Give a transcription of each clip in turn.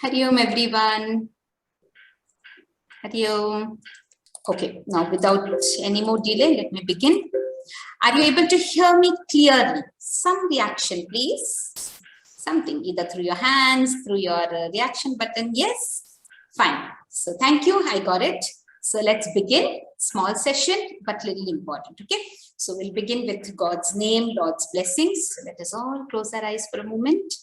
Hari Om everyone. Hari Om. Okay, now without any more delay, let me begin. Are you able to hear me clearly? Some reaction, please. Something, either through your hands, through your reaction button. Yes? Fine. So thank you. I got it. So let's begin. Small session, but little important. Okay. So we'll begin with God's name, Lord's blessings. So let us all close our eyes for a moment.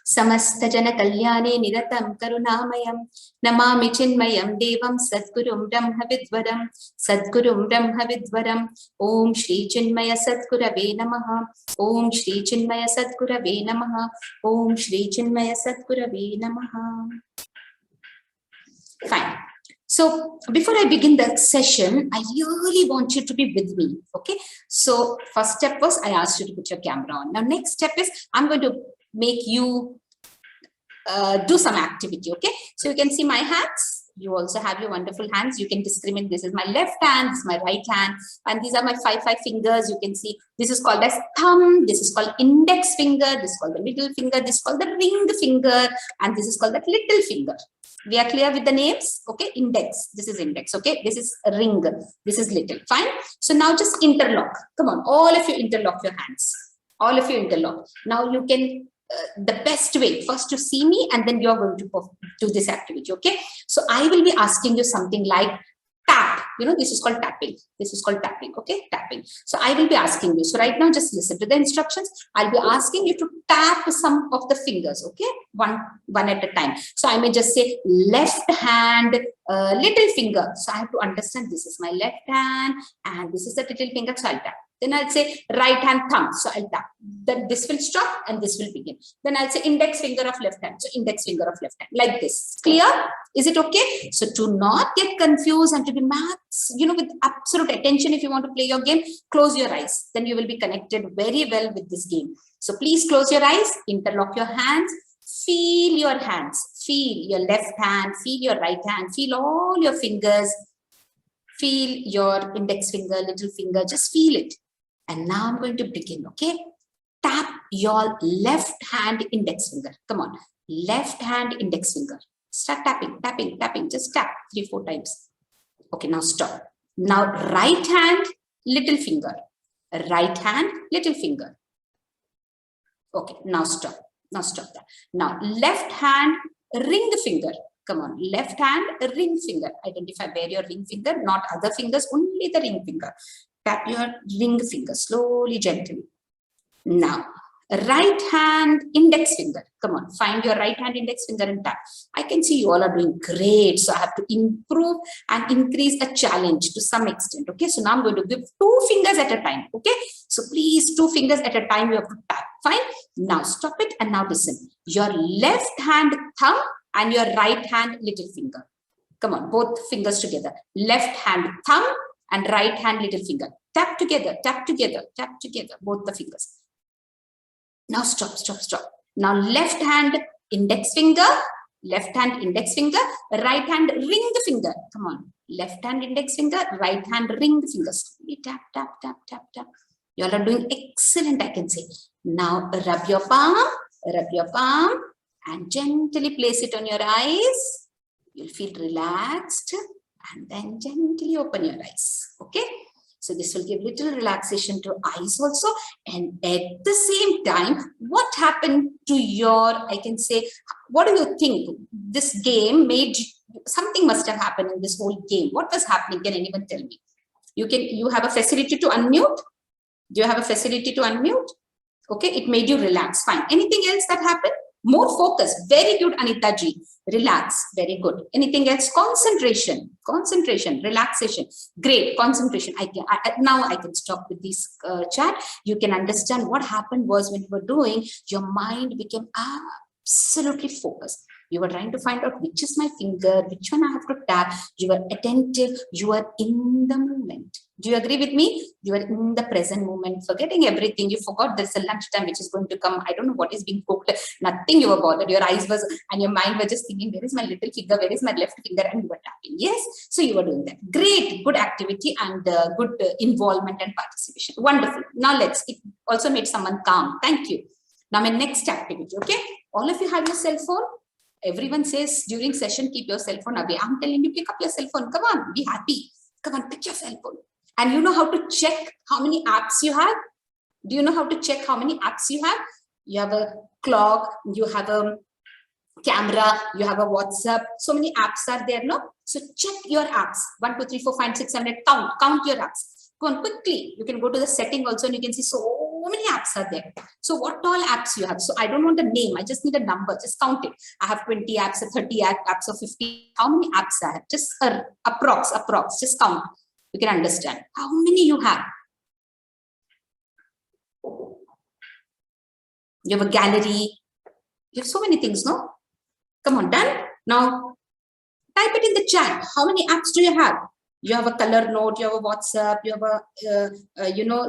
Samasta jana kalyane niratam karunamayam namami chinmayam devam sadgurum brahma vidvaram om shri chinmaya sadgurave namaha om shri chinmaya sadgurave namaha om shri chinmaya sadgurave namaha. Fine. So before I begin the session, I really want you to be with me. Okay. So first step was I asked you to put your camera on. Now next step is I'm going to make you do some activity. Okay, so you can see my hands. You also have your wonderful hands. You can discriminate. This is my left hand, this is my right hand, and these are my five fingers. You can see this is called as thumb, this is called index finger, this is called the middle finger, this is called the ring finger, and this is called the little finger. We are clear with the names. Okay, index, this is index. Okay, this is ring, this is little. Fine. So now just interlock. Come on, all of you interlock your hands. All of you interlock. Now you can the best way first to see me, and then you're going to do this activity. Okay, so I will be asking you something like tap. You know, this is called tapping. This is called tapping. Okay, tapping. So I will be asking you. So right now, just listen to the instructions. I'll be asking you to tap some of the fingers. Okay, one at a time. So I may just say left hand, little finger. So I have to understand this is my left hand and this is the little finger. So I'll tap. Then I'll say right hand thumb. So I'll tap. Then this will stop and this will begin. Then I'll say index finger of left hand. So index finger of left hand. Like this. Clear? Is it okay? So to not get confused and to be maths, you know, with absolute attention, if you want to play your game, close your eyes. Then you will be connected very well with this game. So please close your eyes. Interlock your hands. Feel your hands. Feel your left hand. Feel your right hand. Feel all your fingers. Feel your index finger, little finger. Just feel it. And now I'm going to begin, okay? Tap your left hand index finger. Come on. Left hand index finger. Start tapping, tapping, tapping. Just tap 3-4 times. Okay, now stop. Now right hand, little finger. Right hand, little finger. Okay, now stop. Now stop that. Now left hand, ring finger. Come on, left hand, ring finger. Identify where your ring finger, not other fingers, only the ring finger. Tap your ring finger slowly, gently. Now, right hand index finger. Come on, find your right hand index finger and tap. I can see you all are doing great. So I have to improve and increase a challenge to some extent. Okay, so now I'm going to give 2 fingers at a time. Okay, so please 2 fingers at a time you have to tap. Fine. Now stop it and now listen. Your left hand thumb and your right hand little finger. Come on, both fingers together. Left hand thumb and right hand little finger. Tap together, tap together, tap together, both the fingers. Now stop, stop, stop. Now left hand index finger, right hand ring the finger. Come on, left hand index finger, right hand ring the finger. Slowly tap, tap, tap, tap, tap. You all are doing excellent, I can say. Now rub your palm, and gently place it on your eyes. You'll feel relaxed. And then gently open your eyes. Okay. So this will give little relaxation to eyes also. And at the same time, what happened to your, I can say, what do you think? This game made, something must have happened in this whole game. What was happening? Can anyone tell me? You have a facility to unmute? Do you have a facility to unmute? Okay. It made you relax. Fine. Anything else that happened? More focus. Very good, Anita ji. Relax. Very good. Anything else? Concentration. Concentration. Relaxation. Great. Concentration. Now I can stop with this chat. You can understand what happened was when you were doing, your mind became absolutely focused. You were trying to find out which is my finger, which one I have to tap. You were attentive. You are in the moment. Do you agree with me? You are in the present moment, forgetting everything. You forgot there's a lunchtime which is going to come. I don't know what is being cooked. Nothing you were bothered. Your eyes was and your mind were just thinking, where is my little finger? Where is my left finger? And you were tapping. Yes. So you were doing that. Great. Good activity and good involvement and participation. Wonderful. Now it also made someone calm. Thank you. Now my next activity. Okay. All of you have your cell phone. Everyone says during session, keep your cell phone away. I'm telling you, pick up your cell phone. Come on, be happy. Come on, pick your cell phone. And you know how to check how many apps you have? Do you know how to check how many apps you have? You have a clock, you have a camera, you have a WhatsApp. So many apps are there, no? So check your apps. 1, 2, 3, 4, 5, 6, 7, 8. Count your apps. Go on quickly. You can go to the setting also and you can see so many apps are there. So what all apps you have? So I don't want the name. I just need a number. Just count it. I have 20 apps, 30 apps, or 50. How many apps I have? Just approx. Just count. You can understand how many you have. You have a gallery. You have so many things, no? Come on, done? Now, type it in the chat. How many apps do you have? You have a color note, you have a WhatsApp, you have a,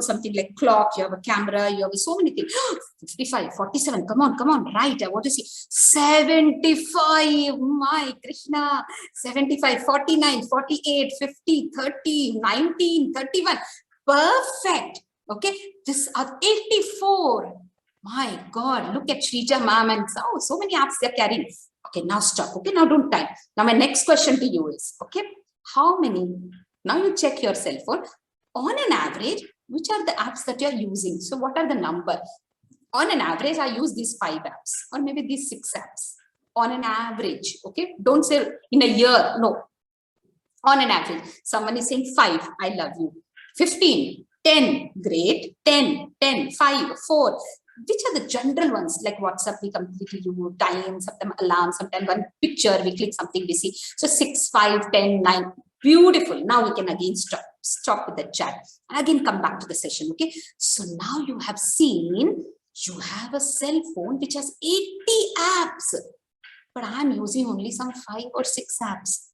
something like clock, you have a camera, you have so many things. 55, 47, come on, right. I want to see 75, my Krishna, 75, 49, 48, 50, 30, 19, 31. Perfect. Okay, this are 84. My God, look at Shrija ma'am and so many apps they're carrying. Okay, now stop. Okay, now don't type. Now my next question to you is, okay, how many, now you check your cell phone, on an average, which are the apps that you're using? So what are the number? On an average, I use these 5 apps or maybe these 6 apps. On an average, okay? Don't say in a year, no. On an average, someone is saying 5, I love you. 15, 10, great, 10, 5, 4. Which are the general ones? Like WhatsApp, we completely do time, sometimes alarm, sometimes one picture, we click something, we see. So 6, 5, 10, 9, beautiful. Now we can again stop with the chat and again come back to the session, okay? So now you have seen, you have a cell phone which has 80 apps, but I'm using only some 5 or 6 apps.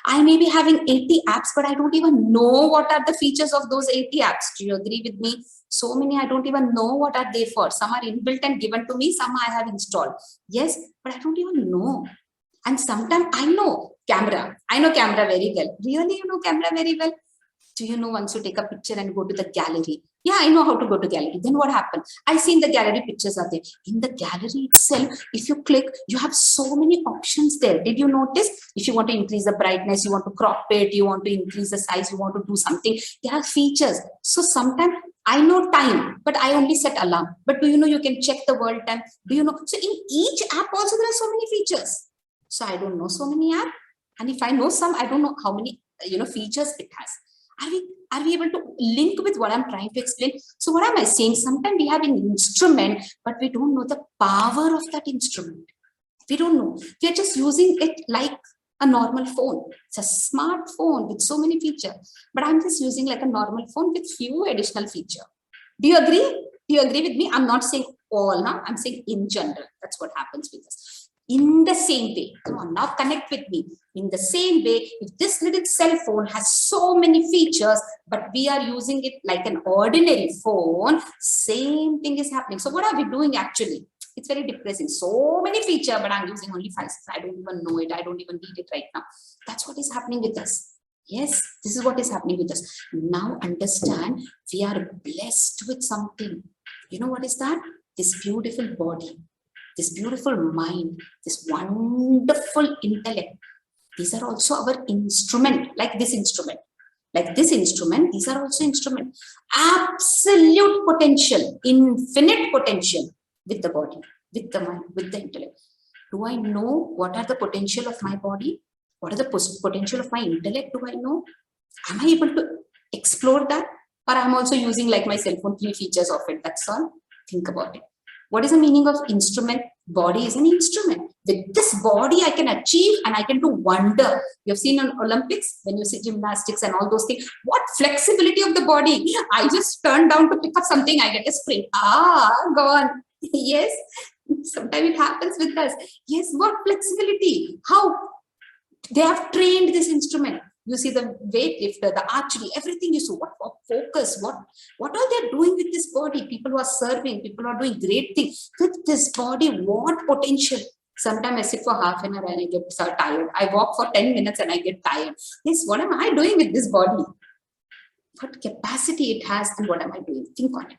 I may be having 80 apps, but I don't even know what are the features of those 80 apps. Do you agree with me? So many, I don't even know what are they for. Some are inbuilt and given to me, some I have installed. Yes, but I don't even know. And sometimes I know camera. I know camera very well. Really, you know camera very well? Do you know once you take a picture and go to the gallery? Yeah, I know how to go to gallery. Then what happened? I see in the gallery pictures are there. In the gallery itself, if you click, you have so many options there. Did you notice? If you want to increase the brightness, you want to crop it, you want to increase the size, you want to do something. There are features. So sometimes I know time, but I only set alarm. But do you know you can check the world time? Do you know? So in each app also there are so many features. So I don't know so many apps. And if I know some, I don't know how many features it has. Are we able to link with what I'm trying to explain? So what am I saying? Sometimes we have an instrument, but we don't know the power of that instrument. We don't know. We are just using it like a normal phone. It's a smartphone with so many features, but I'm just using like a normal phone with few additional features. Do you agree? Do you agree with me? I'm not saying all, huh? I'm saying in general. That's what happens with us. In the same way, come on, now connect with me. In the same way, if this little cell phone has so many features, but we are using it like an ordinary phone, same thing is happening. So what are we doing actually? It's very depressing. So many features, but I'm using only 5. I don't even know it. I don't even need it right now. That's what is happening with us. Yes, this is what is happening with us. Now understand, we are blessed with something. You know what is that? This beautiful body, this beautiful mind, this wonderful intellect. These are also our instrument, like this instrument. Like this instrument, these are also instrument. Absolute potential, infinite potential with the body, with the mind, with the intellect. Do I know what are the potential of my body? What are the potential of my intellect? Do I know? Am I able to explore that? Or I'm also using like my cell phone 3 features of it. That's all. Think about it. What is the meaning of instrument? Body is an instrument. With this body, I can achieve and I can do wonder. You've seen on Olympics, when you see gymnastics and all those things, what flexibility of the body. I just turn down to pick up something, I get a spring. Gone. Yes, sometimes it happens with us. Yes, what flexibility. How? They have trained this instrument. You see the weightlifter, the archery, everything you see, what focus, what are they doing with this body? People who are serving, people who are doing great things. With this body, what potential? Sometimes I sit for half an hour and I get so tired. I walk for 10 minutes and I get tired. Yes, what am I doing with this body? What capacity it has and what am I doing? Think on it.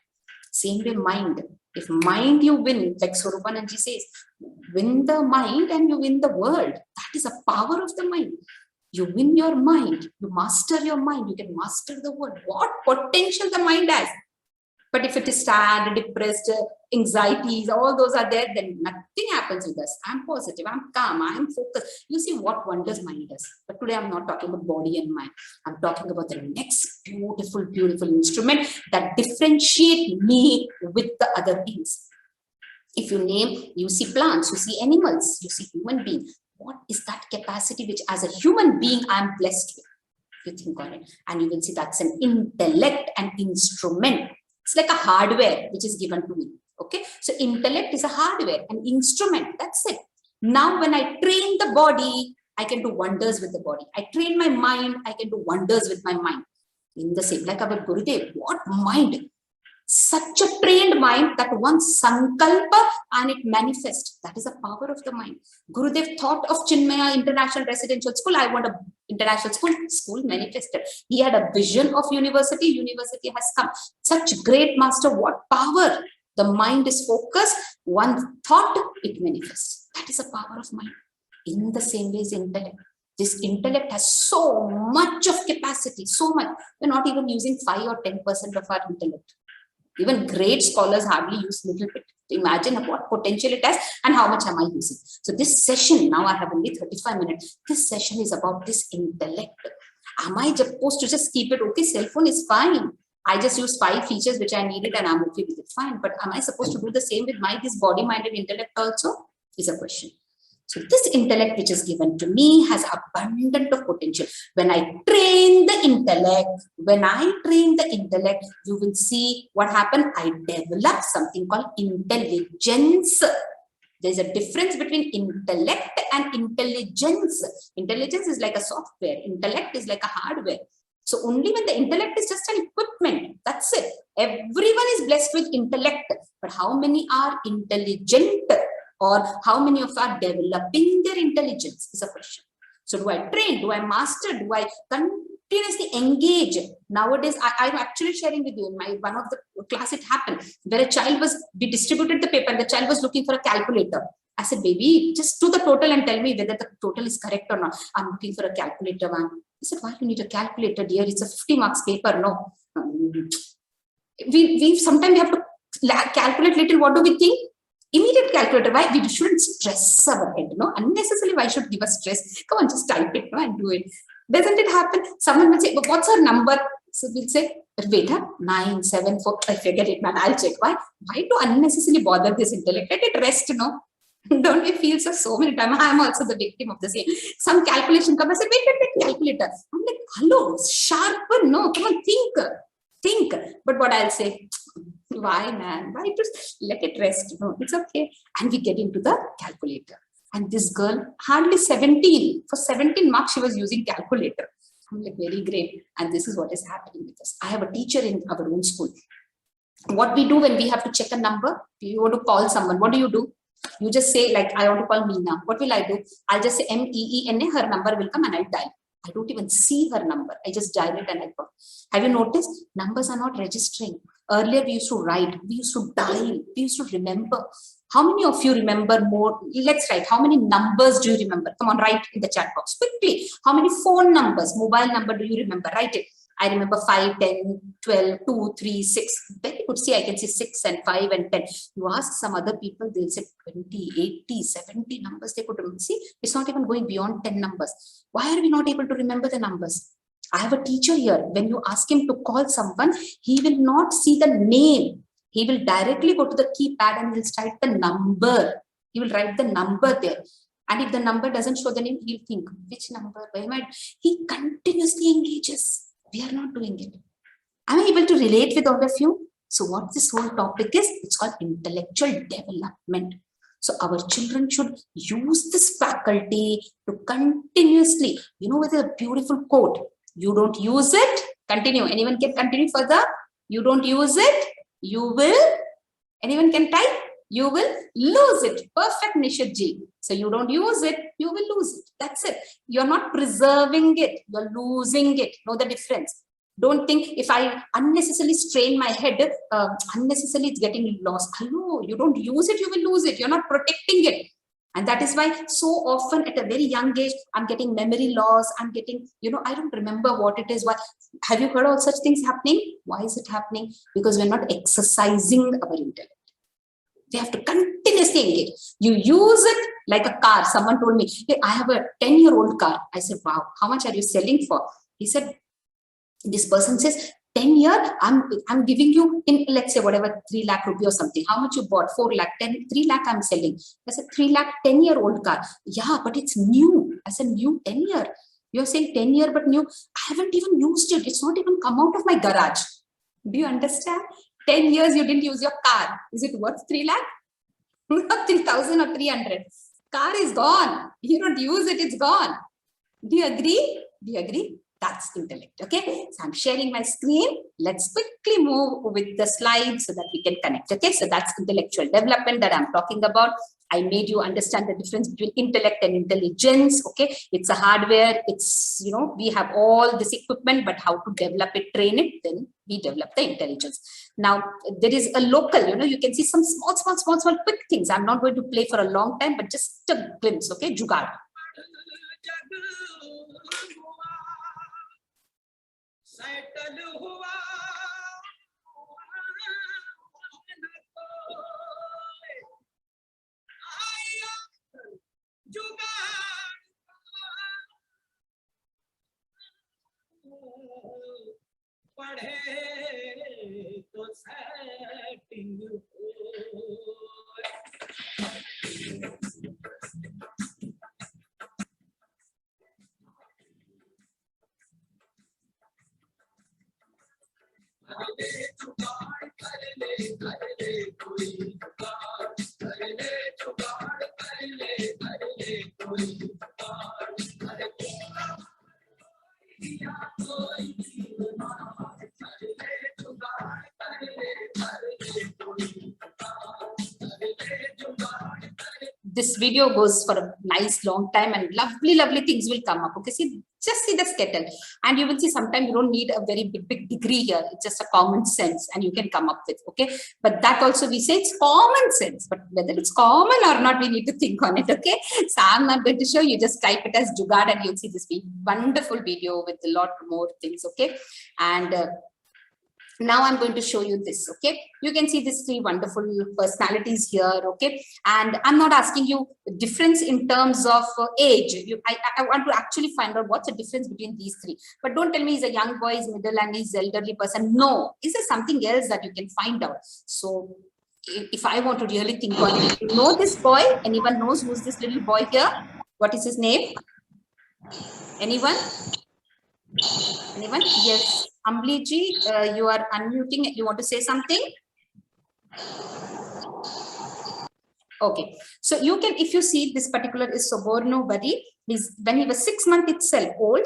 Same way mind. If mind you win, like Swarupananji says, win the mind and you win the world. That is the power of the mind. You win your mind, you master your mind, you can master the world. What potential the mind has. But if it is sad, depressed, anxieties, all those are there, then nothing happens with us. I'm positive, I'm calm, I'm focused. You see what wonders mind does. But today I'm not talking about body and mind. I'm talking about the next beautiful, beautiful instrument that differentiate me with the other beings. If you name, you see plants, you see animals, you see human beings. What is that capacity which as a human being I'm blessed with? You think on it. And you will see that's an intellect and instrument. It's like a hardware which is given to me. Okay. So intellect is a hardware, an instrument. That's it. Now when I train the body, I can do wonders with the body. I train my mind, I can do wonders with my mind. In the same, like our Gurudev, what mind? Such a trained mind that one sankalpa and it manifests. That is the power of the mind. Gurudev thought of Chinmaya International Residential School. I want a international school. School manifested. He had a vision of university. University has come. Such great master. What power. The mind is focused. One thought, it manifests. That is the power of mind. In the same way as intellect. This intellect has so much of capacity. So much. We're not even using 5 or 10% of our intellect. Even great scholars hardly use little bit. Imagine what potential it has and how much am I using. So this session, now I have only 35 minutes. This session is about this intellect. Am I supposed to just keep it? Okay, cell phone is fine. I just use 5 features which I needed and I'm okay with it. Fine. But am I supposed to do the same with this body, mind and intellect also? Is a question. So this intellect which is given to me has abundant of potential. When I train the intellect, you will see what happened. I develop something called intelligence. There's a difference between intellect and intelligence. Intelligence is like a software. Intellect is like a hardware. So only when the intellect is just an equipment, that's it. Everyone is blessed with intellect. But how many are intelligent? Or how many of us are developing their intelligence is a question. So do I train? Do I master? Do I continuously engage? Nowadays, I'm actually sharing with you in my one of the class it happened where a child we distributed the paper and the child was looking for a calculator. I said, baby, just do the total and tell me whether the total is correct or not. I'm looking for a calculator, ma'am. He said, why do you need a calculator, dear? It's a 50 marks paper. No. We sometimes have to calculate little. What do we think? Immediate calculator. Why? We shouldn't stress our head, no? Unnecessarily, why should give us stress? Come on, just type it, no, and do it. Doesn't it happen? Someone will say, but what's our number? So we'll say, wait, 974. I forget it, man. I'll check. Why to unnecessarily bother this intellect? Let it rest, no? Don't we feel so many times? I'm also the victim of the same. Some calculation comes. I say, wait, calculator. I'm like, hello, sharpen, no? Come on, think. But what I'll say, why, man? Why just let it rest? No, it's okay. And we get into the calculator. And this girl, hardly 17. For 17 marks, she was using calculator. I'm like, very great. And this is what is happening with us. I have a teacher in our own school. What we do when we have to check a number, you want to call someone, what do? You just say, like, I want to call Meena. What will I do? I'll just say MEENA, her number will come and I'll dial. I don't even see her number. I just dial it and I call. Have you noticed? Numbers are not registering. Earlier, we used to write, we used to dial, we used to remember. How many of you remember more? Let's write. How many numbers do you remember? Come on, write in the chat box quickly. How many phone numbers, mobile number do you remember? Write it. I remember 5, 10, 12, 2, 3, 6. Very good. See, I can see 6 and 5 and 10. You ask some other people, they'll say 20, 80, 70 numbers they could remember. See, it's not even going beyond 10 numbers. Why are we not able to remember the numbers? I have a teacher here. When you ask him to call someone, he will not see the name. He will directly go to the keypad and he'll write the number. He will write the number there. And if the number doesn't show the name, he'll think, which number? He continuously engages. We are not doing it. Am I able to relate with all of you? So what this whole topic is, it's called intellectual development. So our children should use this faculty to continuously, with a beautiful quote, you don't use it, continue. Anyone can continue further? You don't use it, you will. Anyone can type? You will lose it. Perfect, Nishadji. So you don't use it, you will lose it. That's it. You're not preserving it, you're losing it. Know the difference. Don't think if I unnecessarily strain my head, unnecessarily it's getting lost. I know you don't use it, you will lose it. You're not protecting it. And that is why so often at a very young age, I'm getting memory loss. I'm getting, I don't remember what it is. Why? Have you heard all such things happening? Why is it happening? Because we're not exercising our intellect. We have to continuously engage. You use it like a car. Someone told me, hey, I have a 10-year-old car. I said, wow, how much are you selling for? He said, this person says, 10 year, I'm giving you in, let's say, whatever, 3 lakh rupee or something. How much you bought? 4 lakh, 3 lakh I'm selling. I said, 3 lakh, 10-year-old car. Yeah, but it's new. I said, new 10 year. You're saying 10 year, but new. I haven't even used it. It's not even come out of my garage. Do you understand? 10 years you didn't use your car. Is it worth 3 lakh? 3,000 or 300. Car is gone. You don't use it, it's gone. Do you agree? Do you agree? That's intellect. Okay. So I'm sharing my screen. Let's quickly move with the slides so that we can connect. Okay. So that's intellectual development that I'm talking about. I made you understand the difference between intellect and intelligence. Okay. It's a hardware. It's, we have all this equipment, but how to develop it, train it, then we develop the intelligence. Now, there is a local, you can see some small, quick things. I'm not going to play for a long time, but just a glimpse. Okay. Jugaad. This video goes for a nice long time and lovely things will come up. Okay, just see the kettle and you will see sometimes you don't need a very big degree here. It's just a common sense and you can come up with. Okay, but that also we say it's common sense, but whether it's common or not, we need to think on it. Okay, so I'm not going to show you, just type it as Jugaad and you'll see this wonderful video with a lot more things. Okay, and now I'm going to show you this. Okay, you can see these 3 wonderful personalities here. Okay, and I'm not asking you difference in terms of age. I want to actually find out what's the difference between these 3, but don't tell me he's a young boy, he's middle, and he's elderly person. No, is there something else that you can find out? So if I want to really think on it, you know this boy? Anyone knows who's this little boy here? What is his name? Anyone? Anyone? Yes. Ambliji, you are unmuting. You want to say something? Okay. So you can, if you see this particular is Soborno Bari, when he was 6 months old,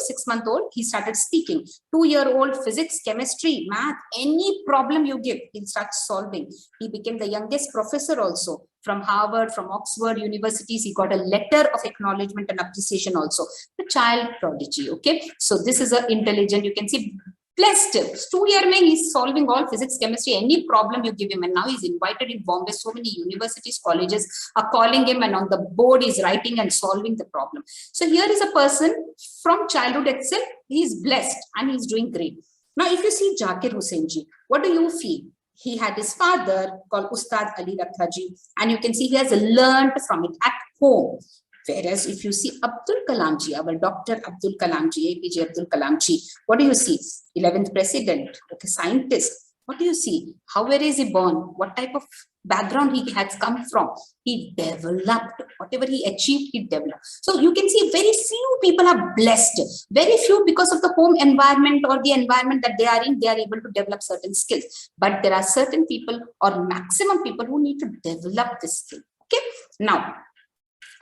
he started speaking. 2-year-old, physics, chemistry, math, any problem you give, he'll start solving. He became the youngest professor also from Harvard, from Oxford universities. He got a letter of acknowledgement and appreciation also. The child prodigy. Okay. So this is an intelligent, you can see, blessed. 2 year mein he's solving all physics, chemistry, any problem you give him, and now he's invited in Bombay. So many universities, colleges are calling him, and on the board he's writing and solving the problem. So here is a person from childhood itself, he's blessed and he's doing great. Now if you see Zakir Hussain ji, what do you feel? He had his father called Ustad Ali Rakhaji, and you can see he has learned from it at home. Whereas if you see Abdul Kalam ji, our Dr. Abdul Kalam ji, APJ Abdul Kalam ji, what do you see? 11th president, okay, scientist. What do you see? Where is he born? What type of background he has come from? He developed whatever he achieved, he developed. So you can see very few people are blessed. Very few, because of the home environment or the environment that they are in, they are able to develop certain skills. But there are certain people or maximum people who need to develop this skill. Okay. Now,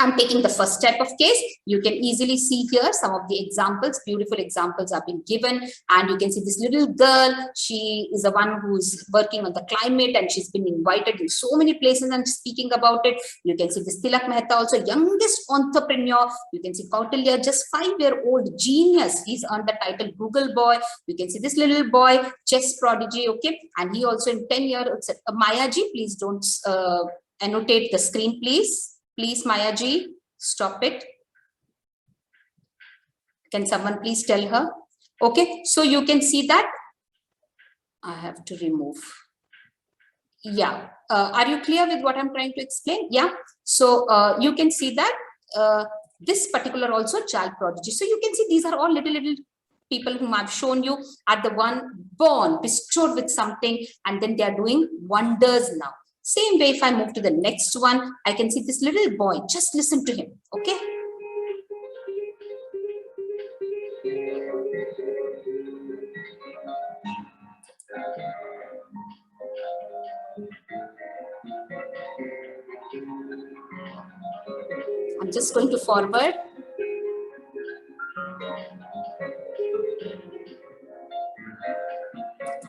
I'm taking the first type of case. You can easily see here some of the examples, beautiful examples have been given. And you can see this little girl, she is the one who's working on the climate and she's been invited in so many places and speaking about it. You can see this Tilak Mehta, also youngest entrepreneur. You can see Kautilya, just 5-year-old genius. He's earned the title Google Boy. You can see this little boy, chess prodigy, okay? And he also in 10 years, Maya ji, please don't annotate the screen, please. Please, Maya ji, stop it. Can someone please tell her? Okay, so you can see that. I have to remove. Yeah, are you clear with what I'm trying to explain? Yeah, so you can see that this particular also child prodigy. So you can see these are all little people whom I've shown you are the one born, bestowed with something, and then they are doing wonders now. Same way, if I move to the next one, I can see this little boy. Just listen to him, okay? I'm just going to forward.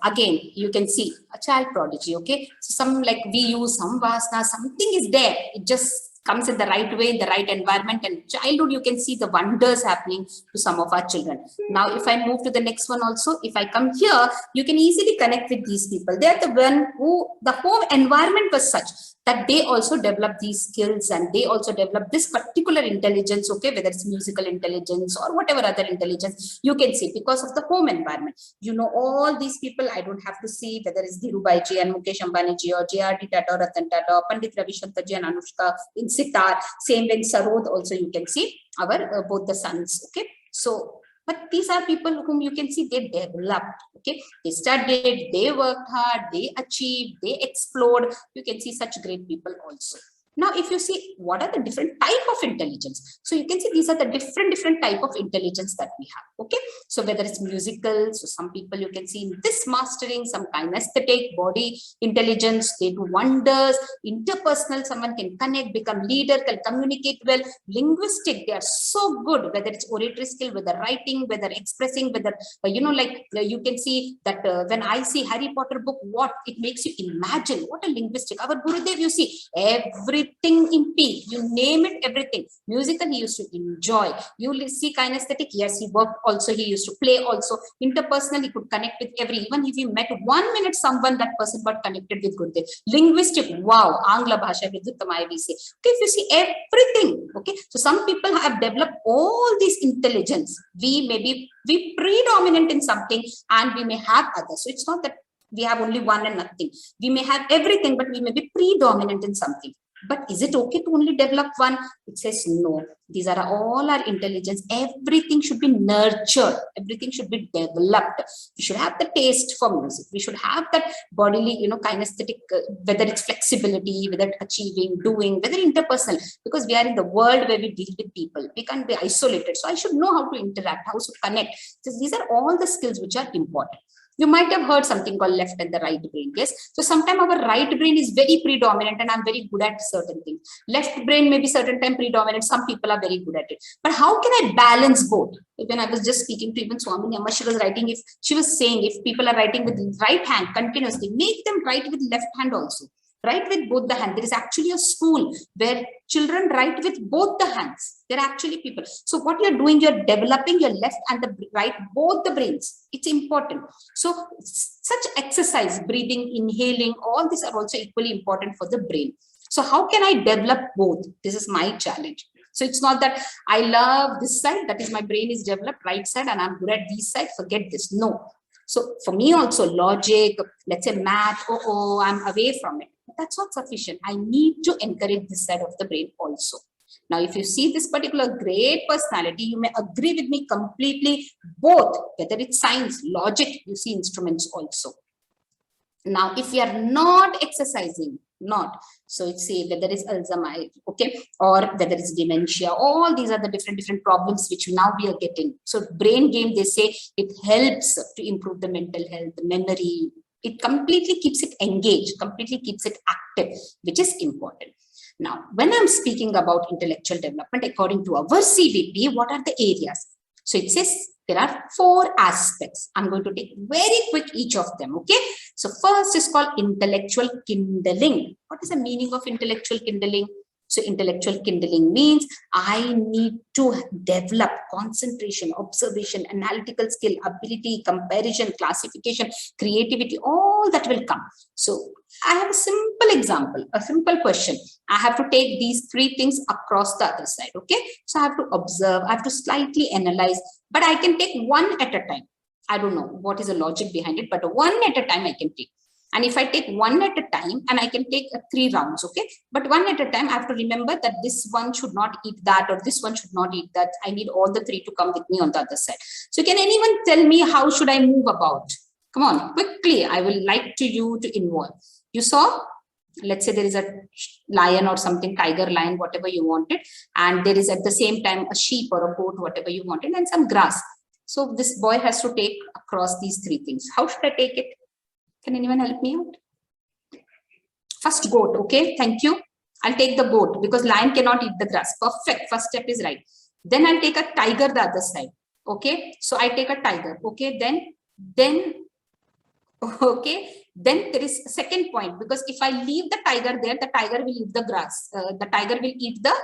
Again, you can see a child prodigy, okay? So some like we use some vasana, something is there. It just comes in the right way, in the right environment, and childhood, you can see the wonders happening to some of our children. Now, if I move to the next one also, if I come here, you can easily connect with these people. They are the one who, the whole environment was such that they also develop these skills and they also develop this particular intelligence, okay, whether it's musical intelligence or whatever other intelligence, you can see because of the home environment. You know, all these people, I don't have to see whether it's Dhirubhai ji and Mukesh Ambani ji or J.R.D. Tata or Ratan Tata, Pandit Ravi Shankar ji and Anushka in sitar, same when Sarod also you can see our both the sons, okay. So but these are people whom you can see they developed, okay. They studied, they worked hard, they achieved, they explored. You can see such great people also. Now, if you see what are the different type of intelligence, so you can see these are the different type of intelligence that we have, okay. So whether it's musical, so some people you can see in this mastering, some kinesthetic, body intelligence, they do wonders. Interpersonal, someone can connect, become leader, can communicate well. Linguistic, they are so good, whether it's oratory skill, whether writing, whether expressing, whether you know, like you can see that when I see Harry Potter book, what it makes you imagine, what a linguistic. Our Gurudev, you see everything in P, you name it, everything. Musical, he used to enjoy. You will see kinesthetic, yes, he worked also, he used to play also. Interpersonal, he could connect with every, even if you met 1 minute someone, that person got connected with Gurudev. Linguistic, wow, Angla Bhasha, Vidyuttamaya we say. Okay, if you see everything, okay, so some people have developed all these intelligence. We may be predominant in something and we may have others. So it's not that we have only one and nothing. We may have everything, but we may be predominant in something. But is it okay to only develop one? It says no. These are all our intelligence. Everything should be nurtured. Everything should be developed. We should have the taste for music. We should have that bodily, you know, kinesthetic, whether it's flexibility, whether it's achieving, doing, whether interpersonal, because we are in the world where we deal with people. We can't be isolated. So I should know how to interact, how to connect. So these are all the skills which are important. You might have heard something called left and the right brain. Yes. So sometimes our right brain is very predominant and I'm very good at certain things. Left brain may be certain time predominant. Some people are very good at it. But how can I balance both? When I was just speaking to even Swamini Amma, she was writing, if she was saying, if people are writing with right hand continuously, make them write with left hand also. Write with both the hands. There is actually a school where children write with both the hands. They're actually people. So what you're doing, you're developing your left and the right, both the brains. It's important. So such exercise, breathing, inhaling, all these are also equally important for the brain. So how can I develop both? This is my challenge. So it's not that I love this side, that is my brain is developed, right side, and I'm good at this side, forget this. No. So for me also logic, let's say math, I'm away from it. That's not sufficient. I need to encourage this side of the brain also. Now, if you see this particular great personality, you may agree with me completely, both, whether it's science, logic, you see instruments also. Now, if we are not exercising, so it's say whether it's Alzheimer's, okay, or whether it's dementia, all these are the different problems which now we are getting. So brain game, they say it helps to improve the mental health, memory. It completely keeps it engaged, completely keeps it active, which is important. Now, when I'm speaking about intellectual development, according to our CVP, what are the areas? So it says there are 4 aspects. I'm going to take very quick each of them, okay? So first is called intellectual kindling. What is the meaning of intellectual kindling? So intellectual kindling means I need to develop concentration, observation, analytical skill, ability, comparison, classification, creativity, all that will come. So I have a simple example, a simple question. I have to take these 3 things across the other side, okay? So I have to observe, I have to slightly analyze, but I can take one at a time. I don't know what is the logic behind it, but one at a time I can take. And if I take one at a time, and I can take 3 rounds, okay? But one at a time, I have to remember that this one should not eat that, or this one should not eat that. I need all the 3 to come with me on the other side. So can anyone tell me how should I move about? Come on, quickly. I will like you to involve. You saw, let's say there is a lion or something, tiger, lion, whatever you wanted. And there is at the same time a sheep or a goat, whatever you wanted, and some grass. So this boy has to take across these 3 things. How should I take it? Can anyone help me out? First goat, okay, thank you. I'll take the goat because lion cannot eat the grass. Perfect, first step is right. Then I'll take a tiger the other side, okay? So I take a tiger, okay? Then, okay, then there is a second point, because if I leave the tiger there, the tiger will eat the grass. The tiger will eat the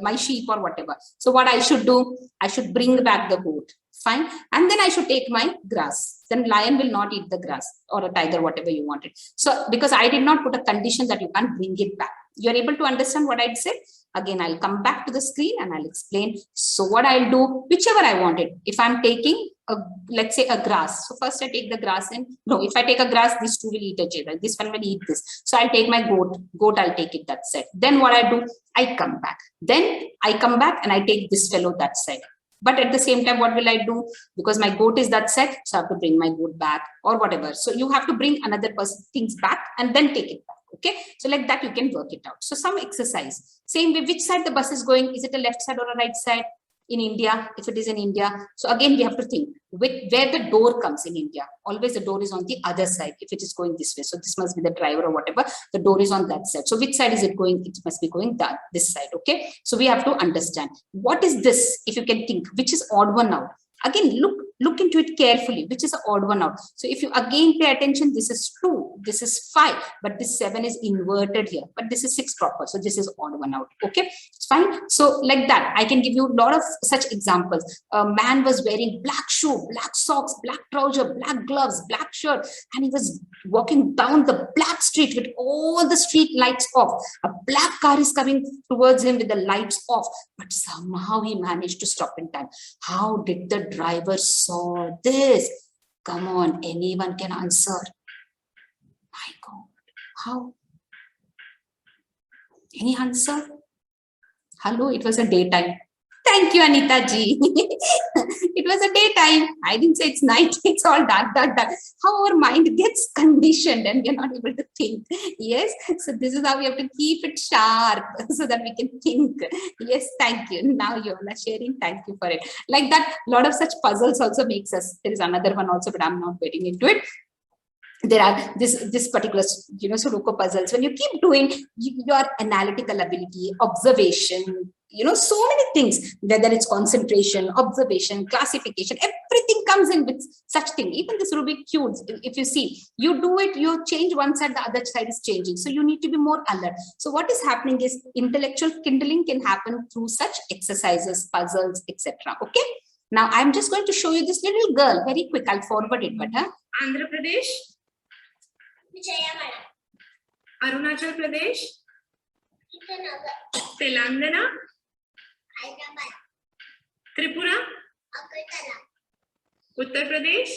my sheep or whatever. So what I should do? I should bring back the goat. Fine. And then I should take my grass. Then lion will not eat the grass, or a tiger, whatever you wanted. So because I did not put a condition that you can't bring it back. You're able to understand what I said? Again, I'll come back to the screen and I'll explain. So what I'll do, whichever I wanted. If I'm taking let's say a grass. So first I take the grass in. No, if I take a grass, these 2 will eat each other. This one will eat this. So I'll take my goat. Goat, I'll take it that side. Then what I do, I come back. Then I come back and I take this fellow that side. But at the same time, what will I do? Because my goat is that side, so I have to bring my goat back or whatever. So you have to bring another person things back and then take it back. Okay, so like that you can work it out. So some exercise. Same way, which side the bus is going? Is it a left side or a right side? In India, if it is in India. So again, we have to think where the door comes in India. Always the door is on the other side if it is going this way. So this must be the driver or whatever. The door is on that side. So which side is it going? It must be going this side. Okay. So we have to understand what is this. If you can think, which is odd one out. Again, look into it carefully, which is an odd one out. So if you again pay attention, this is 2, this is 5, but this 7 is inverted here, but this is 6 proper. So this is odd one out. Okay, it's fine. So like that, I can give you a lot of such examples. A man was wearing black shoe, black socks, black trouser, black gloves, black shirt, and he was walking down the black street with all the street lights off. A black car is coming towards him with the lights off, but somehow he managed to stop in time. How did the driver saw this? Come on, anyone can answer. My God, how? Any answer? Hello, it was a daytime. Thank you, Anita ji. It was a daytime. I didn't say it's night. It's all dark. How our mind gets conditioned and we're not able to think. Yes. So this is how we have to keep it sharp so that we can think. Yes. Thank you. Now you all are sharing. Thank you for it. Like that, a lot of such puzzles also makes us. There is another one also, but I'm not getting into it. There are this particular, Sudoku puzzles. When you keep doing your analytical ability, observation, so many things, whether it's concentration, observation, classification, everything comes in with such thing. Even this Rubik cubes, if you see, you do it, you change one side, the other side is changing. So you need to be more alert. So what is happening is intellectual kindling can happen through such exercises, puzzles, etc. Okay. Now I'm just going to show you this little girl. Very quick. I'll forward it, but Andhra Pradesh, Arunachal Pradesh, Telangana, Tripura, Uttar Pradesh.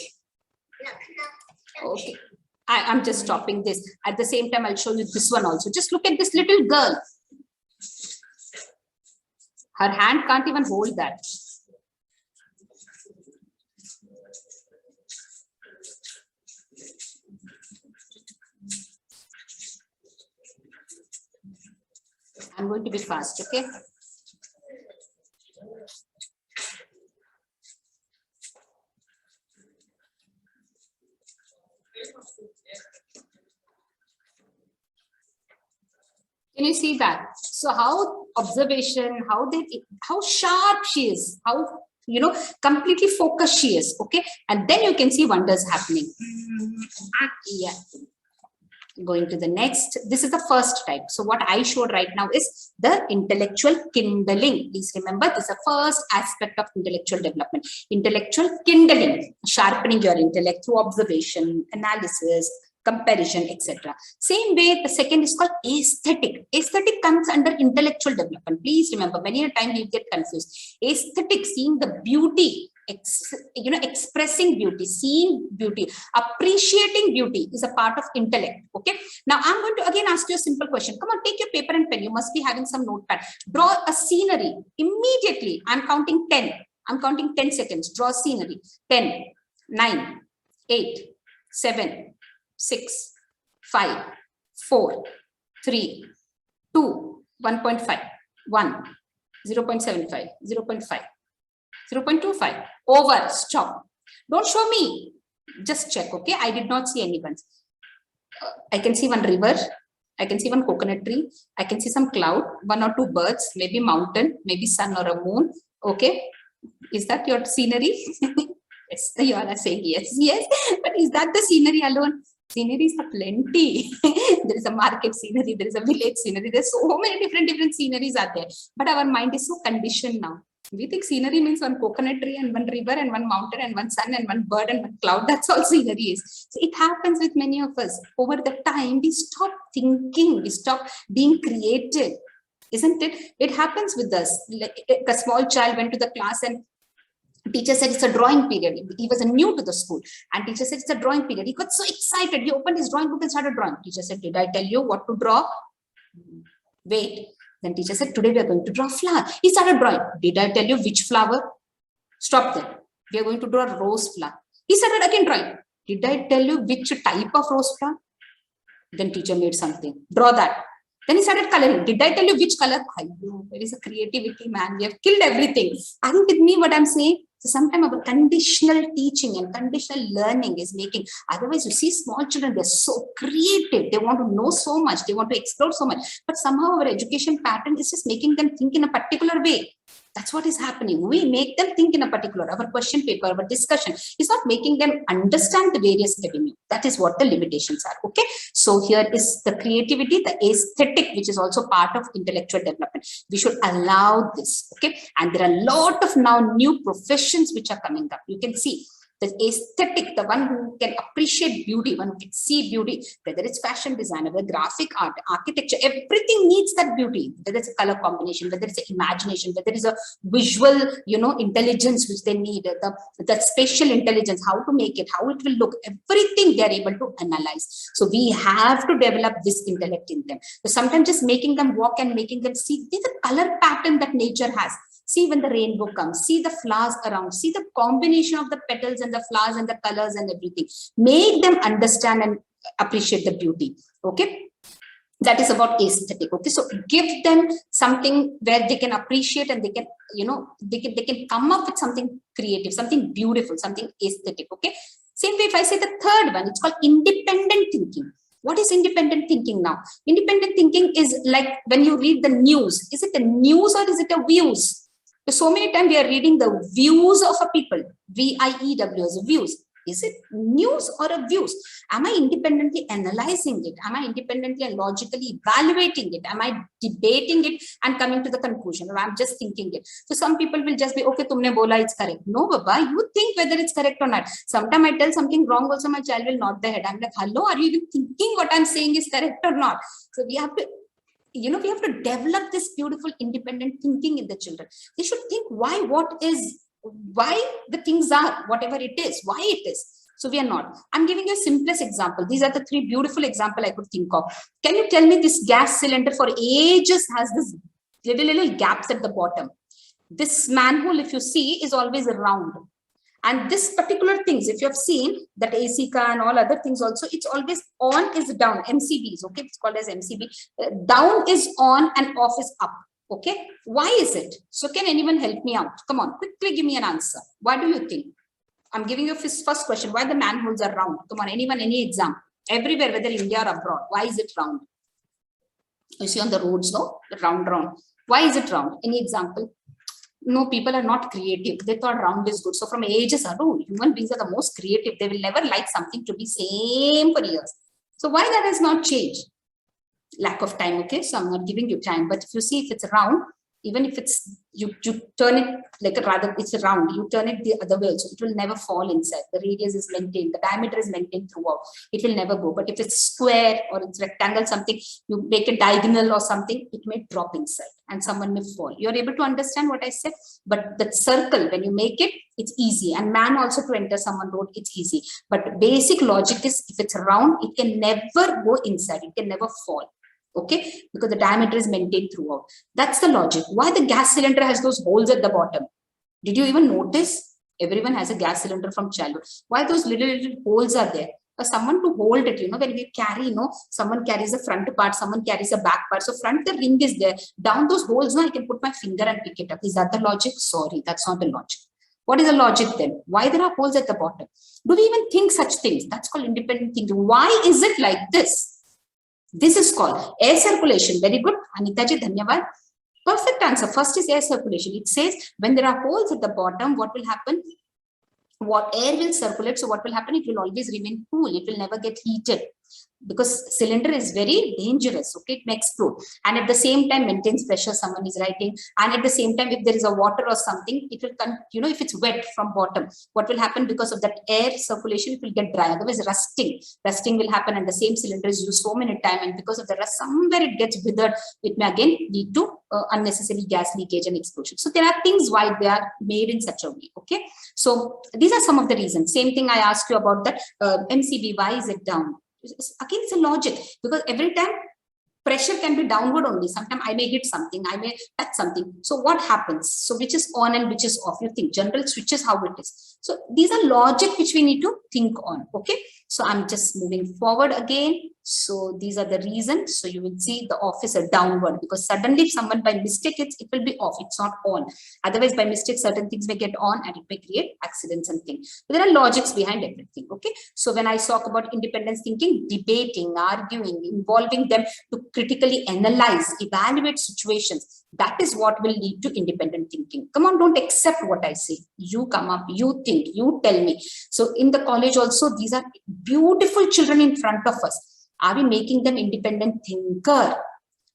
Okay, I'm just stopping this. At the same time, I'll show you this one also. Just look at this little girl. Her hand can't even hold that. I'm going to be fast, okay? Can you see that? So how observation, how sharp she is, how, completely focused she is. Okay. And then you can see wonders happening. Yeah. Going to the next, this is the first type. So what I showed right now is the intellectual kindling. Please remember, this is the first aspect of intellectual development. Intellectual kindling, sharpening your intellect through observation, analysis, comparison, etc. Same way, the second is called aesthetic. Aesthetic comes under intellectual development. Please remember, many a time you get confused. Aesthetic, seeing the beauty, expressing beauty, seeing beauty, appreciating beauty is a part of intellect. Okay. Now I'm going to again ask you a simple question. Come on, take your paper and pen. You must be having some notepad. Draw a scenery immediately. I'm counting 10. I'm counting 10 seconds. Draw scenery. 10, 9, 8, 7, 6, 5, 4, 3, 2, 1.5, 1, 0.75, 0.5. 0.25, over, stop. Don't show me, just check. Okay, I did not see anyone. I can see one river, I can see one coconut tree, I can see some cloud, one or two birds, maybe mountain, maybe sun or a moon. Okay, is that your scenery? Yes, you all are saying yes, yes, but is that the scenery alone? Sceneries are plenty. There is a market scenery, there is a village scenery, there's so many different sceneries are there, but our mind is so conditioned now. We think scenery means one coconut tree and one river and one mountain and one sun and one bird and one cloud. That's all scenery is. So it happens with many of us. Over the time, we stop thinking, we stop being creative, isn't it? It happens with us. Like a small child went to the class and teacher said it's a drawing period. He was new to the school and teacher said it's a drawing period. He got so excited. He opened his drawing book and started drawing. Teacher said, did I tell you what to draw? Wait. Then teacher said, today we are going to draw a flower. He started drawing. Did I tell you which flower? Stop there. We are going to draw a rose flower. He started again drawing. Did I tell you which type of rose flower? Then teacher made something. Draw that. Then he started coloring. Did I tell you which color? There is a creativity, man. We have killed everything. Are you with me what I'm saying? So sometimes our conditional teaching and conditional learning is making, otherwise you see small children, they're so creative. They want to know so much. They want to explore so much. But somehow our education pattern is just making them think in a particular way. That's what is happening. We make them think in a particular, our question paper, our discussion is not making them understand the various avenues. That is what the limitations are. Okay. So here is the creativity, the aesthetic, which is also part of intellectual development. We should allow this. Okay. And there are a lot of now new professions which are coming up. You can see the aesthetic, the one who can appreciate beauty, one who can see beauty, whether it's fashion designer, whether graphic art, architecture, everything needs that beauty, whether it's a color combination, whether it's an imagination, whether it's a visual, intelligence which they need, the spatial intelligence, how to make it, how it will look, everything they're able to analyze. So we have to develop this intellect in them. So sometimes just making them walk and making them see the color pattern that nature has. See when the rainbow comes, see the flowers around, see the combination of the petals and the flowers and the colors and everything. Make them understand and appreciate the beauty. Okay. That is about aesthetic. Okay. So give them something where they can appreciate and they can, they can come up with something creative, something beautiful, something aesthetic. Okay. Same way, if I say the third one, it's called independent thinking. What is independent thinking now? Independent thinking is like when you read the news. Is it a news or is it a views? So many times we are reading the views of a people, V-I-E-W-S, views. Is it news or a views? Am I independently analyzing it? Am I independently and logically evaluating it? Am I debating it and coming to the conclusion? Or I'm just thinking it. So some people will just be, okay, tumne bola, it's correct. No, Baba, you think whether it's correct or not. Sometimes I tell something wrong also, my child will nod the head. I'm like, hello, are you even thinking what I'm saying is correct or not? So we have to, we have to develop this beautiful independent thinking in the children. They should think why the things are, whatever it is, why it is. So we are not. I'm giving you a simplest example. These are the three beautiful examples I could think of. Can you tell me this gas cylinder for ages has this little gaps at the bottom? This manhole, if you see, is always round. And this particular things, if you have seen that AC and all other things also, it's always on is down, MCBs, okay? It's called as MCB. Down is on and off is up, okay? Why is it? So can anyone help me out? Come on, quickly give me an answer. What do you think? I'm giving you first question. Why the manholes are round? Come on, anyone, any exam? Everywhere, whether India or abroad, why is it round? You see on the roads, no, round, round. Why is it round? Any example? No, people are not creative. They thought round is good. So from ages ago, human beings are the most creative. They will never like something to be same for years. So why that has not changed? Lack of time. Okay, so I'm not giving you time. But if you see, if it's round, even if it's you turn it like a rather it's a round, you turn it the other way, so it will never fall inside. The radius is maintained, the diameter is maintained throughout. It will never go. But if it's square or it's rectangle, something you make a diagonal or something, it may drop inside and someone may fall. You're able to understand what I said. But the circle, when you make it, it's easy. And man also to enter someone road, it's easy. But basic logic is if it's round, it can never go inside. It can never fall. Okay, because the diameter is maintained throughout. That's the logic. Why the gas cylinder has those holes at the bottom? Did you even notice? Everyone has a gas cylinder from childhood. Why those little holes are there? For someone to hold it, when we carry, someone carries the front part, someone carries the back part. So front, the ring is there. Down those holes, I can put my finger and pick it up. Is that the logic? Sorry, that's not the logic. What is the logic then? Why there are holes at the bottom? Do we even think such things? That's called independent thinking. Why is it like this? This is called air circulation. Very good. Anita ji, dhanyavad. Perfect answer. First is air circulation. It says when there are holes at the bottom, what will happen? What air will circulate. So what will happen? It will always remain cool. It will never get heated. Because cylinder is very dangerous. Okay, it may explode. And at the same time maintains pressure, someone is writing. And at the same time, if there is a water or something, it will come, if it's wet from bottom, what will happen? Because of that air circulation, it will get dry. Otherwise, rusting will happen, and the same cylinder is used so many times, and because of the rust, somewhere it gets withered. It may again lead to unnecessary gas leakage and explosion. So there are things why they are made in such a way. Okay, so these are some of the reasons. Same thing I asked you about that MCB. Why is it down? Again, it's a logic, because every time pressure can be downward only. Sometimes I may hit something, I may touch something. So what happens? So which is on and which is off? You think general switches, how it is. So these are logic which we need to think on. Okay, so I'm just moving forward again. So these are the reasons. So you will see the off is a downward, because suddenly if someone by mistake it will be off, it's not on. Otherwise by mistake certain things may get on and it may create accidents and things. But there are logics behind everything. Okay, so when I talk about independence thinking, debating, arguing, involving them to critically analyze, evaluate situations, that is what will lead to independent thinking. Come on, don't accept what I say. You come up, you think, you tell me. So in the college also, these are beautiful children in front of us. Are we making them independent thinker?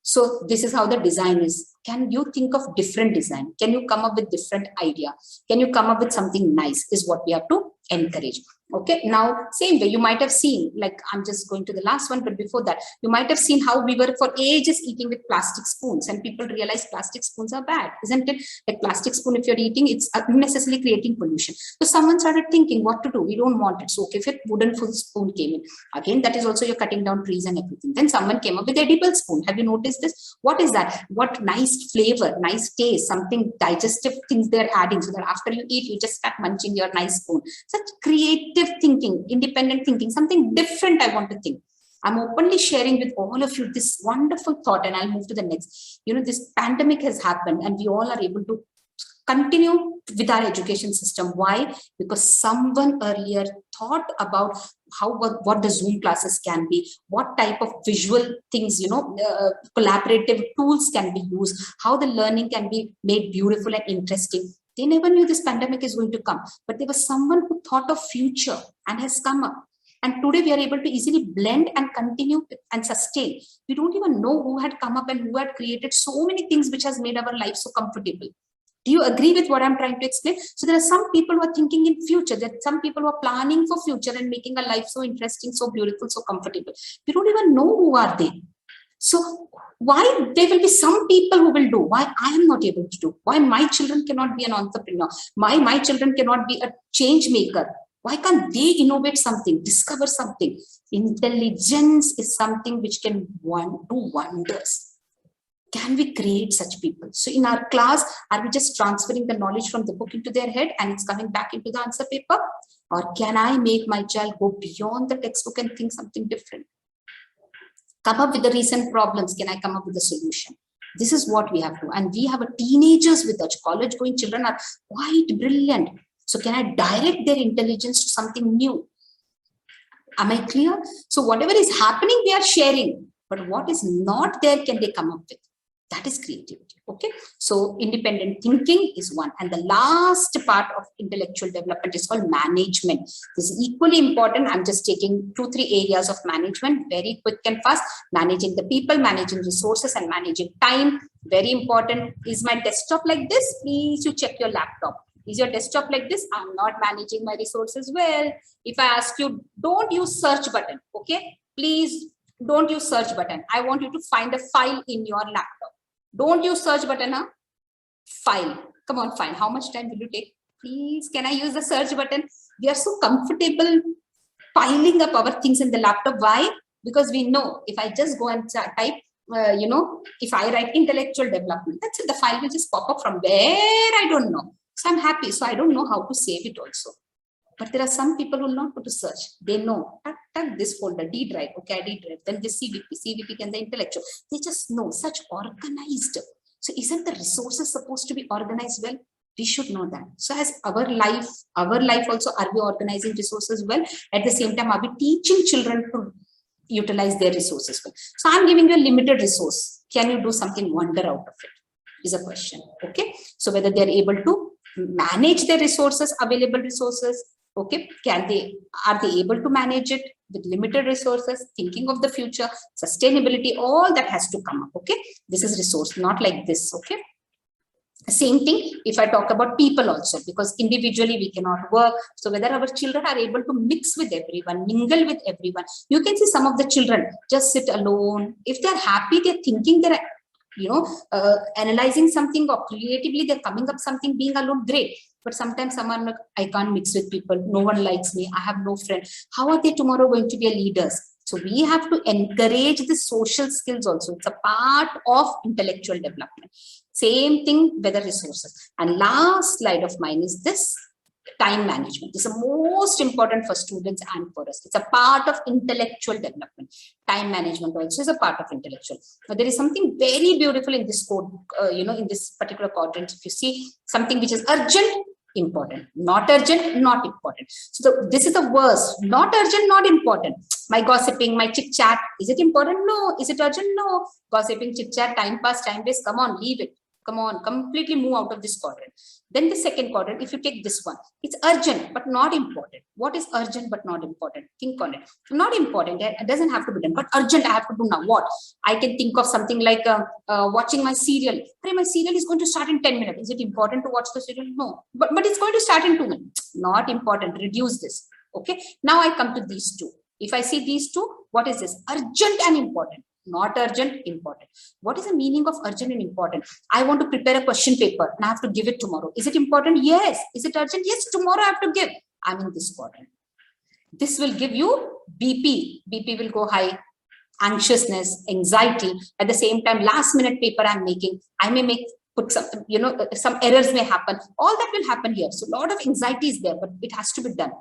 So this is how the design is. Can you think of different design? Can you come up with different idea? Can you come up with something nice is what we have to encourage. Okay, now same way you might have seen, like I'm just going to the last one, but before that, you might have seen how we were for ages eating with plastic spoons, and people realize plastic spoons are bad, isn't it? Like plastic spoon, if you're eating, it's unnecessarily creating pollution. So someone started thinking what to do. We don't want it. So okay, if a wooden full spoon came in, again, that is also you're cutting down trees and everything. Then someone came up with edible spoon. Have you noticed this? What is that? What nice flavor, nice taste, something digestive things they're adding, so that after you eat, you just start munching your nice spoon. Such creative thinking, independent thinking, something different I want to think. I'm openly sharing with all of you this wonderful thought, and I'll move to the next. This pandemic has happened and we all are able to continue with our education system. Why? Because someone earlier thought about what the Zoom classes can be, what type of visual things, collaborative tools can be used, how the learning can be made beautiful and interesting. They never knew this pandemic is going to come, but there was someone who thought of future and has come up. And today we are able to easily blend and continue and sustain. We don't even know who had come up and who had created so many things which has made our life so comfortable. Do you agree with what I'm trying to explain? So there are some people who are thinking in future. There are some people who are planning for future and making a life so interesting, so beautiful, so comfortable. We don't even know who are they. So why there will be some people who will do, why I am not able to do, why my children cannot be an entrepreneur, my children cannot be a change maker. Why can't they innovate something, discover something? Intelligence is something which can do wonders. Can we create such people? So in our class, are we just transferring the knowledge from the book into their head and it's coming back into the answer paper? Or can I make my child go beyond the textbook and think something different? Come up with the recent problems. Can I come up with a solution? This is what we have to. And we have teenagers with us. College going children are quite brilliant. So can I direct their intelligence to something new? Am I clear? So whatever is happening, we are sharing. but what is not there can they come up with? That is creativity. Okay, so independent thinking is one, and the last part of intellectual development is called management. This is equally important. I'm just taking 2-3 areas of management, very quick and fast. Managing the people, managing resources, and managing time. Very important. Is my desktop like this? Please you check your laptop. Is your desktop like this? I'm not managing my resources well. If I ask you, don't use search button. Okay, please don't use search button. I want you to find a file in your laptop. Don't use search button, huh? File. Come on, file. How much time will you take? Please, can I use the search button? We are so comfortable piling up our things in the laptop. Why? Because we know if I just go and type, if I write intellectual development, that's it. The file will just pop up from where I don't know. So I'm happy. So I don't know how to save it also. But there are some people who will not go to search. They know, tag this folder, D drive, okay, D drive, then this CVP can the intellectual. They just know, such organized. So isn't the resources supposed to be organized well? We should know that. So as our life also, are we organizing resources well? At the same time, are we teaching children to utilize their resources well? So I'm giving you a limited resource. Can you do something wonder out of it? Is a question. Okay. So whether they're able to manage their resources, available resources. Okay, are they able to manage it with limited resources, thinking of the future, sustainability, all that has to come up. Okay, this is resource, not like this. Okay, same thing if I talk about people also, because individually we cannot work. So whether our children are able to mix with everyone, mingle with everyone. You can see some of the children just sit alone. If they're happy, they're thinking, they're analyzing something, or creatively they're coming up something, being alone, great. But sometimes someone like, I can't mix with people, no one likes me, I have no friend. How are they tomorrow going to be leaders? So we have to encourage the social skills also. It's a part of intellectual development. Same thing, weather resources. And last slide of mine is this. Time management is the most important for students and for us. It's a part of intellectual development. Time management also is a part of intellectual. Now, there is something very beautiful in this code, in this particular quadrant. If you see something which is urgent, important, not urgent, not important. So this is the worst. Not urgent, not important. My gossiping, my chit chat, is it important? No. Is it urgent? No. Gossiping, chit chat, time pass, time waste. Come on, leave it. Come on, completely move out of this quadrant. Then the second quadrant, if you take this one, it's urgent but not important. What is urgent but not important? Think on it. Not important, it doesn't have to be done, but urgent I have to do now. What? I can think of something like watching my serial. My serial is going to start in 10 minutes. Is it important to watch the serial? No, but it's going to start in 2 minutes. Not important. Reduce this. Okay. Now I come to these two. If I see these two, what is this? Urgent and important. Not urgent, important. What is the meaning of urgent and important? I want to prepare a question paper and I have to give it tomorrow. Is it important? Yes. Is it urgent? Yes, tomorrow I have to give. I'm in this quadrant. This will give you BP. BP will go high, anxiousness, anxiety. At the same time, last minute paper I'm making, I may put some, some errors may happen. All that will happen here. So a lot of anxiety is there, but it has to be done.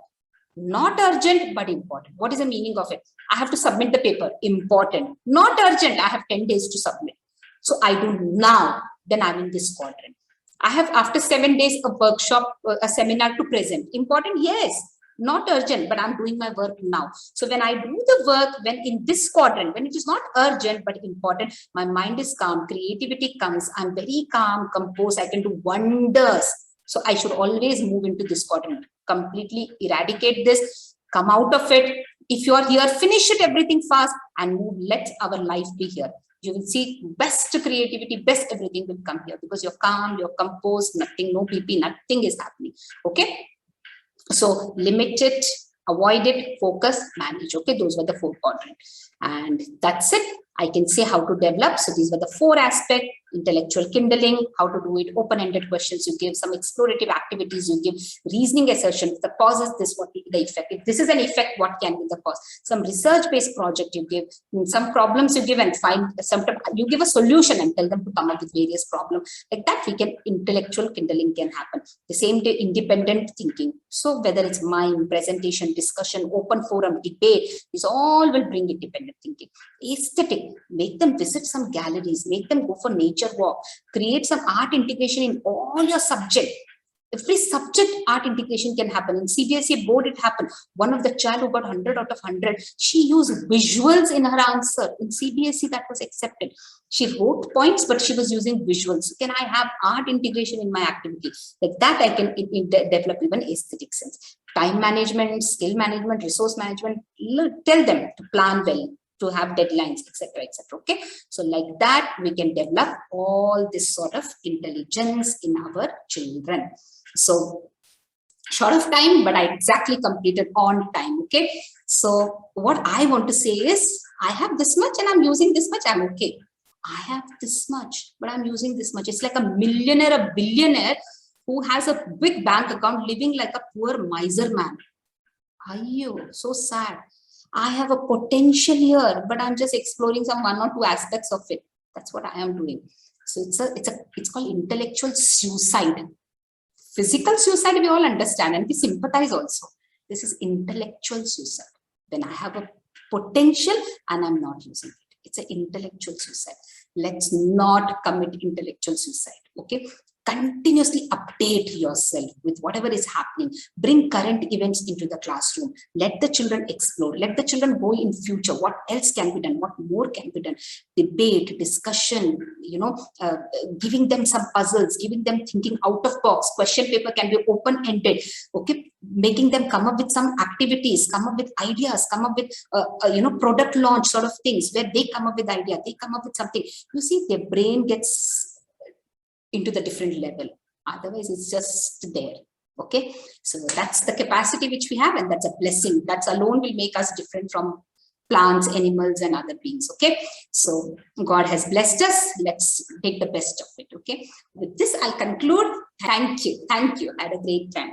Not urgent, but important. What is the meaning of it? I have to submit the paper. Important. Not urgent. I have 10 days to submit. So I do now. Then I'm in this quadrant. I have after 7 days a workshop, a seminar to present. Important? Yes. Not urgent, but I'm doing my work now. So when I do the work, when in this quadrant, when it is not urgent, but important, my mind is calm. Creativity comes. I'm very calm, composed. I can do wonders. So I should always move into this quadrant. Completely eradicate this, come out of it. If you are here, finish it everything fast and move. Let our life be here. You will see best creativity, best everything will come here because you're calm, you're composed, nothing, no PP, nothing is happening. Okay. So limit it, avoid it, focus, manage. Okay. Those were the 4 quadrants. And that's it. I can say how to develop. So these were the 4 aspects. Intellectual kindling, how to do it, open-ended questions you give, some explorative activities you give, reasoning assertions, the cause is this, what will be the effect? If this is an effect, what can be the cause? Some research-based project you give, some problems you give and find, sometimes you give a solution and tell them to come up with various problems. Like that, we can, intellectual kindling can happen. The same day, independent thinking. So whether it's mind, presentation, discussion, open forum, debate, these all will bring independent thinking. Aesthetic, make them visit some galleries, make them go for nature walk, create some art integration in all your subject. Every subject art integration can happen. In CBSE board, it happened. One of the child who got 100 out of 100, she used visuals in her answer. In CBSE, that was accepted. She wrote points, but she was using visuals. So can I have art integration in my activity? Like that, I can develop even aesthetic sense. Time management, skill management, resource management, tell them to plan well, to have deadlines, etc., etc. Okay, so like that we can develop all this sort of intelligence in our children. So short of time, but I exactly completed on time. Okay, so what I want to say is, I have this much and I'm using this much, I'm okay. I have this much, but I'm using this much. It's like a millionaire, a billionaire who has a big bank account living like a poor miser man. Ayyo, so sad. I have a potential here, but I'm just exploring some 1 or 2 aspects of it. That's what I am doing. So it's called intellectual suicide. Physical suicide, we all understand and we sympathize also. This is intellectual suicide. When I have a potential and I'm not using it. It's an intellectual suicide. Let's not commit intellectual suicide. Okay. Continuously update yourself with whatever is happening. Bring current events into the classroom. Let the children explore. Let the children go in future. What else can be done? What more can be done? Debate, discussion, giving them some puzzles, giving them thinking out of box. Question paper can be open-ended. Okay, making them come up with some activities, come up with ideas, come up with product launch sort of things where they come up with idea, they come up with something. You see, their brain gets into the different level. Otherwise, it's just there. Okay, so that's the capacity which we have, and that's a blessing. That alone will make us different from plants, animals, and other beings. Okay, so God has blessed us. Let's take the best of it. Okay, with this, I'll conclude. Thank you. Thank you. I had a great time.